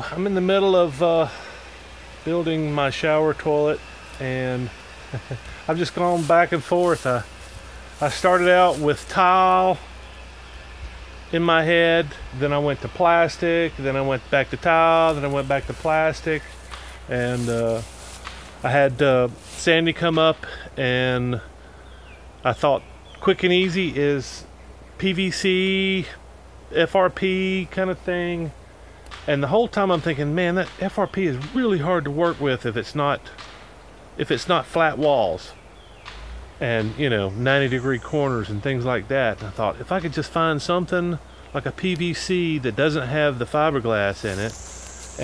So I'm in the middle of building my shower toilet, and I've just gone back and forth. I started out with tile in my head, then I went to plastic, then I went back to tile, then I went back to plastic, and I had Sandy come up, and I thought quick and easy is PVC, FRP kind of thing. And the whole time I'm thinking, man, that FRP is really hard to work with if it's not flat walls and, you know, 90-degree corners and things like that. And I thought, if I could just find something like a PVC that doesn't have the fiberglass in it.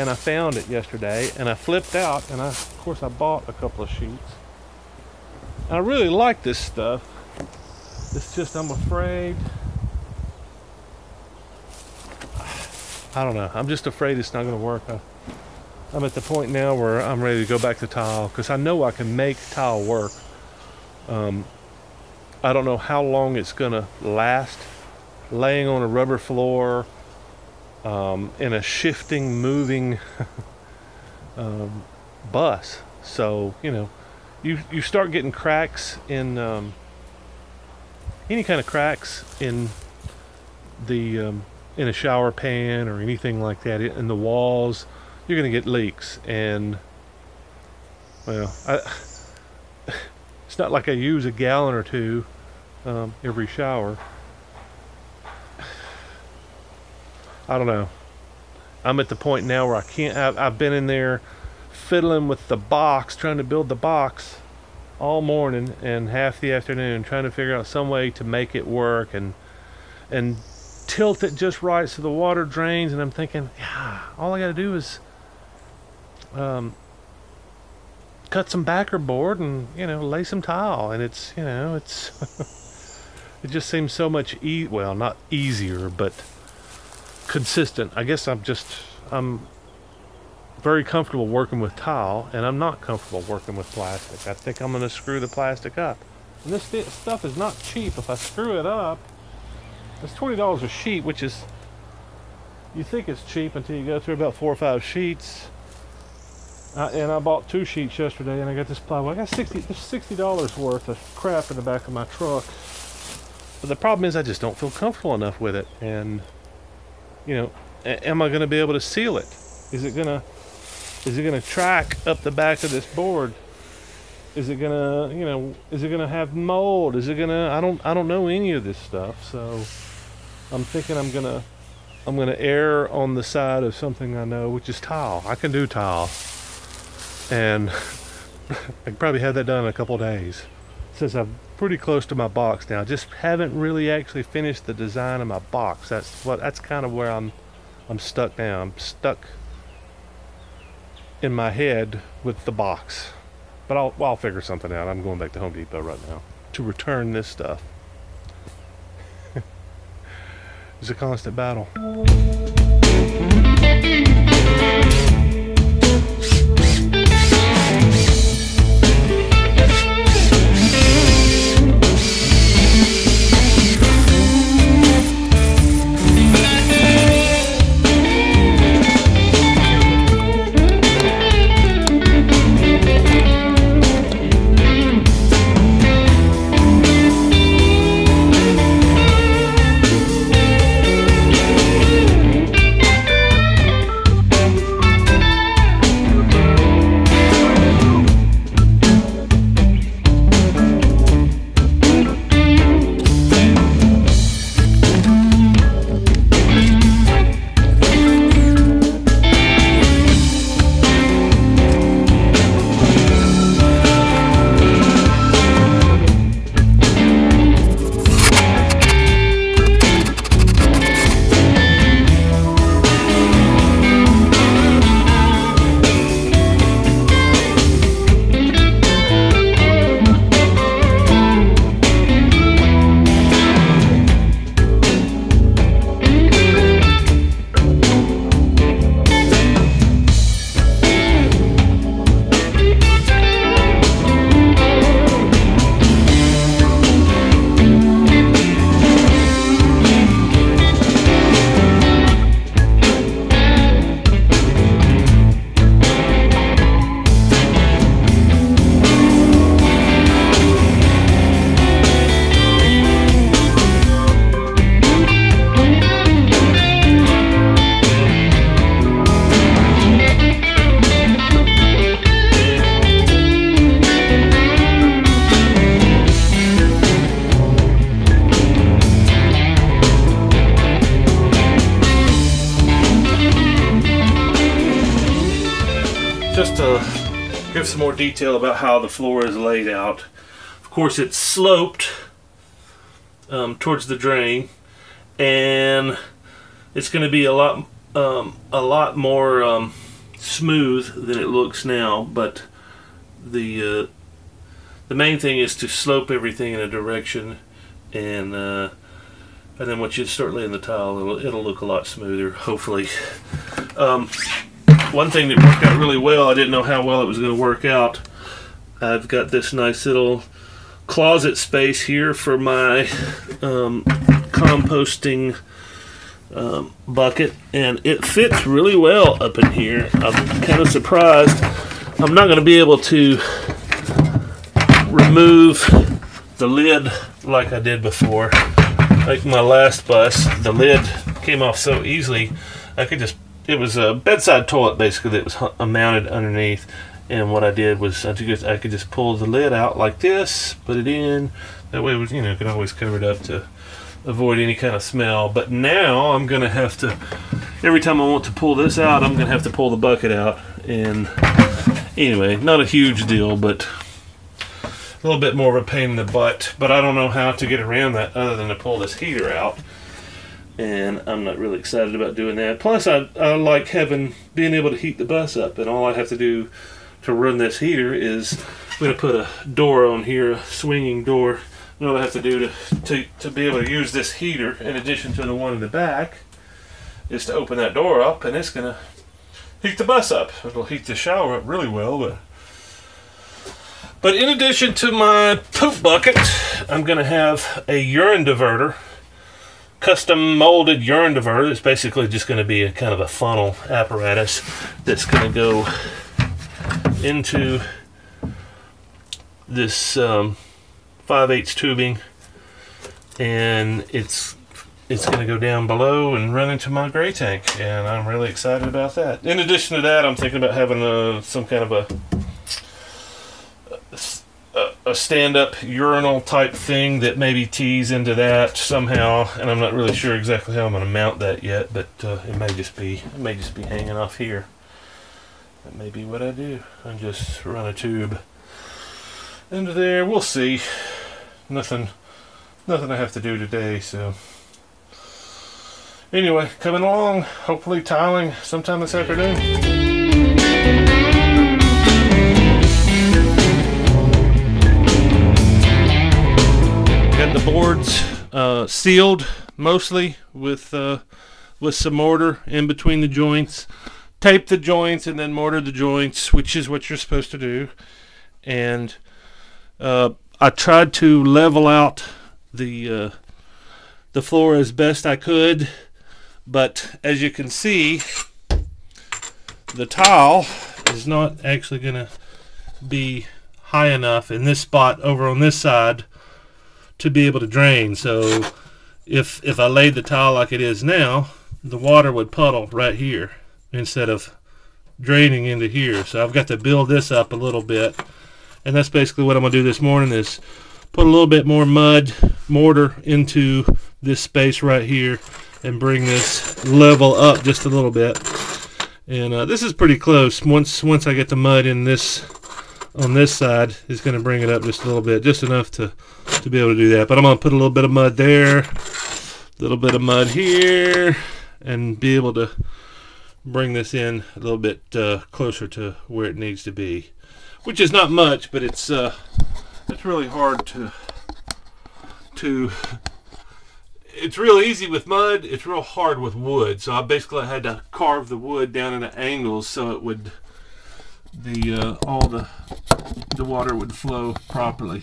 And I found it yesterday, and I flipped out, and of course I bought a couple of sheets. And I really like this stuff. It's just, I'm afraid, I don't know, I'm just afraid it's not going to work. I'm at the point now where I'm ready to go back to tile, because I know I can make tile work. I don't know how long it's going to last laying on a rubber floor in a shifting, moving bus. So, you know, you start getting cracks in any kind of cracks in the in a shower pan or anything like that in the walls, you're gonna get leaks. And well, it's not like I use a gallon or two every shower. I don't know. I'm at the point now where I can't. I've been in there fiddling with the box, trying to build the box all morning and half the afternoon, trying to figure out some way to make it work and tilt it just right so the water drains. And I'm thinking, yeah, all I got to do is cut some backer board and, you know, lay some tile, and it's, you know, it's it just seems so much well, not easier, but consistent. I guess I'm very comfortable working with tile, and I'm not comfortable working with plastic. I think I'm going to screw the plastic up. And this stuff is not cheap. If I screw it up, it's $20 a sheet, which is, you think it's cheap until you go through about 4 or 5 sheets. And I bought 2 sheets yesterday, and I got this plywood. I got $60 worth of crap in the back of my truck. But the problem is I just don't feel comfortable enough with it. And, you know, am I going to be able to seal it? Is it gonna track up the back of this board? Is it gonna, you know, is it gonna have mold? Is it gonna, I don't know any of this stuff. So I'm thinking I'm gonna err on the side of something I know, which is tile. I can do tile, and I can probably have that done in a couple days. Since I'm pretty close to my box now, just haven't really actually finished the design of my box. That's kind of where I'm stuck now. I'm stuck in my head with the box, but I'll figure something out. I'm going back to Home Depot right now to return this stuff. It's a constant battle. some more detail about how the floor is laid out. Of course, it's sloped towards the drain, and it's going to be a lot more smooth than it looks now. But the main thing is to slope everything in a direction, and then once you start laying the tile, it'll look a lot smoother, hopefully. One thing that worked out really well, I didn't know how well it was going to work out. I've got this nice little closet space here for my composting bucket, and it fits really well up in here. I'm kind of surprised. I'm not going to be able to remove the lid like I did before. Like my last bus, the lid came off so easily. I could just, it was a bedside toilet basically that was mounted underneath, and what I did was I could just pull the lid out like this, put it in. That way it was, you know, could always cover it up to avoid any kind of smell. But now I'm gonna have to, every time I want to pull this out, I'm gonna have to pull the bucket out. And anyway, not a huge deal, but a little bit more of a pain in the butt. But I don't know how to get around that other than to pull this heater out, and I'm not really excited about doing that. Plus I like being able to heat the bus up, and all I have to do to run this heater is I'm going to put a door on here, a swinging door. And all I have to do to be able to use this heater, in addition to the one in the back, is to open that door up, and it's going to heat the bus up. It'll heat the shower up really well. But in addition to my poop bucket, I'm going to have a urine diverter, custom molded urine diverter. It's basically just going to be a kind of a funnel apparatus that's going to go into this 5/8 tubing, and it's going to go down below and run into my gray tank, and I'm really excited about that. In addition to that, I'm thinking about having some kind of a stand-up urinal type thing that maybe tees into that somehow, and I'm not really sure exactly how I'm going to mount that yet, but it may just be hanging off here. That may be what I do. I just run a tube into there. We'll see. Nothing I have to do today, so anyway, coming along, hopefully tiling sometime this afternoon. Got the boards sealed mostly with some mortar in between the joints. Tape the joints and then mortar the joints, which is what you're supposed to do. And I tried to level out the floor as best I could, but as you can see, the tile is not actually going to be high enough in this spot over on this side to be able to drain. So if I laid the tile like it is now, the water would puddle right here instead of draining into here. So I've got to build this up a little bit, and that's basically what I'm going to do this morning, is put a little bit more mortar into this space right here and bring this level up just a little bit. And this is pretty close. Once I get the mud in this on this side, is going to bring it up just a little bit, just enough to be able to do that. But I'm going to put a little bit of mud there, a little bit of mud here, and be able to bring this in a little bit closer to where it needs to be, which is not much, but it's really hard to it's real easy with mud, it's real hard with wood. So I basically had to carve the wood down into angles so it would all the water would flow properly.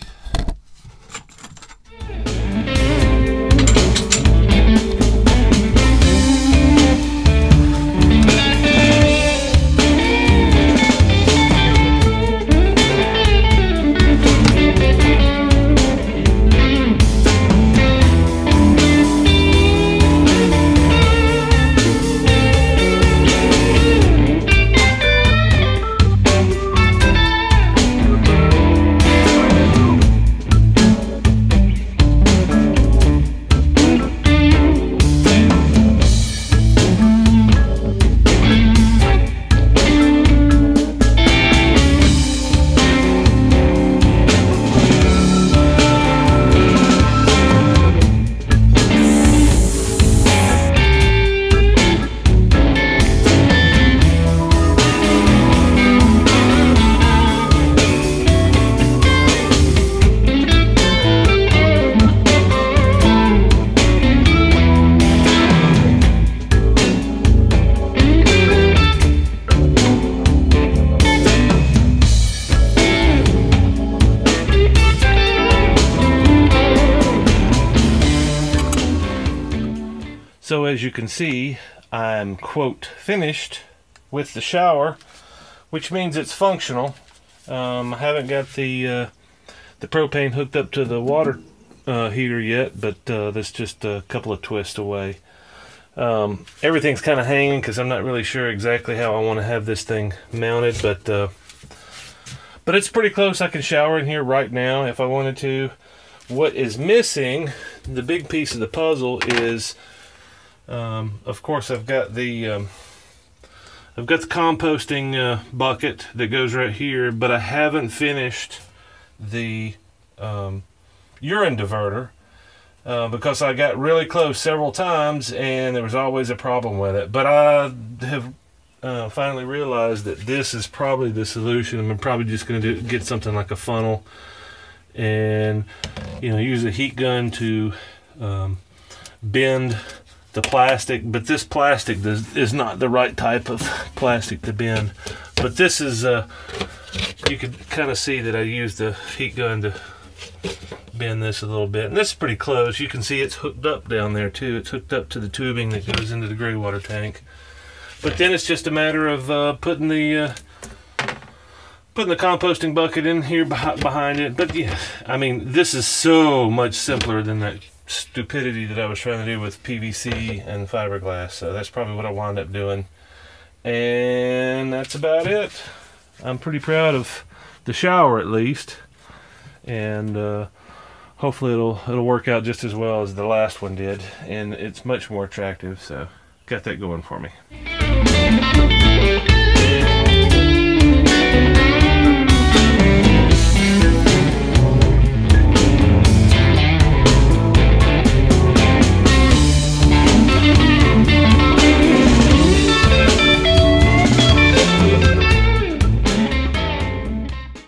So as you can see, I'm, quote, finished with the shower, which means it's functional. I haven't got the propane hooked up to the water heater yet, but that's just a couple of twists away. Everything's kind of hanging because I'm not really sure exactly how I want to have this thing mounted, but it's pretty close. I can shower in here right now if I wanted to. What is missing, the big piece of the puzzle, is of course I've got the composting bucket that goes right here, but I haven't finished the urine diverter because I got really close several times and there was always a problem with it. But I have finally realized that this is probably the solution. I'm probably just going to get something like a funnel and, you know, use a heat gun to bend the plastic. But this plastic is not the right type of plastic to bend. But this is, you could kind of see that I used the heat gun to bend this a little bit, and this is pretty close. You can see it's hooked up down there too. It's hooked up to the tubing that goes into the gray water tank. But then it's just a matter of putting the composting bucket in here behind it. But yeah, I mean, this is so much simpler than that stupidity that I was trying to do with PVC and fiberglass. So that's probably what I wound up doing, and that's about it. I'm pretty proud of the shower, at least, and hopefully it'll work out just as well as the last one did, and it's much more attractive, so got that going for me.